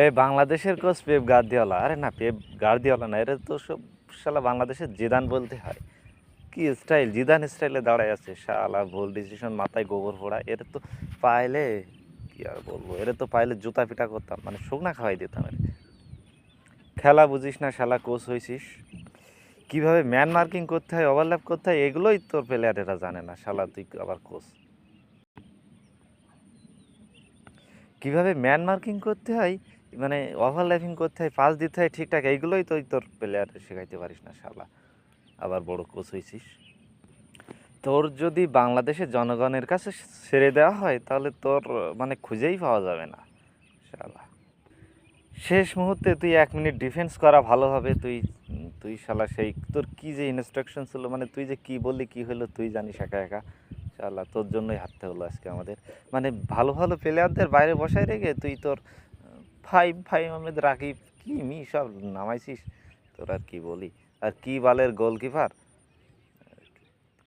এই বাংলাদেশের coach Pep Guardiola, আরে না পেপ গার্দিওলা না, এরা তো সব শালা বাংলাদেশের জিদান বলতে হয়। কি স্টাইল, জিদান স্টাইলে দাঁড়ায় আছে শালা, ভুল ডিসিশন, মাথায় গোবর ফোড়া। এর তো পাইলে কি আর বলবো, এর তো পাইলে জুতা পিটা করতাম, মানে শুকনা খাওয়াই দিতাম এর। খেলা বুঝিস না শালা, কোচ হয়েছিস, কিভাবে ম্যান মার্কিং করতে হয়, ওভারল্যাপ করতে হয়, এগুলোই তোর প্লেয়ারেরা জানে না শালা, তুই আবার কোচ। কিভাবে ম্যান মার্কিং করতে হয়, মানে ওভারল্যাপিং করতে হয়, পাস দিতে হয় ঠিকঠাক, এইগুলোই তুই তোর প্লেয়ার শেখাইতে পারিস না শালা, আবার বড় কোচ হয়েছিস। তোর যদি বাংলাদেশের জনগণের কাছে ছেড়ে দেওয়া হয় তাহলে তোর মানে খুঁজেই পাওয়া যাবে না শালা। শেষ মুহূর্তে তুই 1 মিনিট ডিফেন্স করা ভালোভাবে, তুই শালা সেই তোর কি যে ইনস্ট্রাকশন ছিল, মানে তুই যে কি বললি কি হলো তুই জানিস একা একা শালা, তোর জন্যই হারতে হলো আজকে আমাদের। মানে ভালো ভালো প্লেয়ারদের বাইরে বসায় রেখে তুই তোর ফাইম আহমেদ, রাকিব, কি মি সব নামাইছিস, তোর আর কি বলি। আর কি বালের গোলকিপার,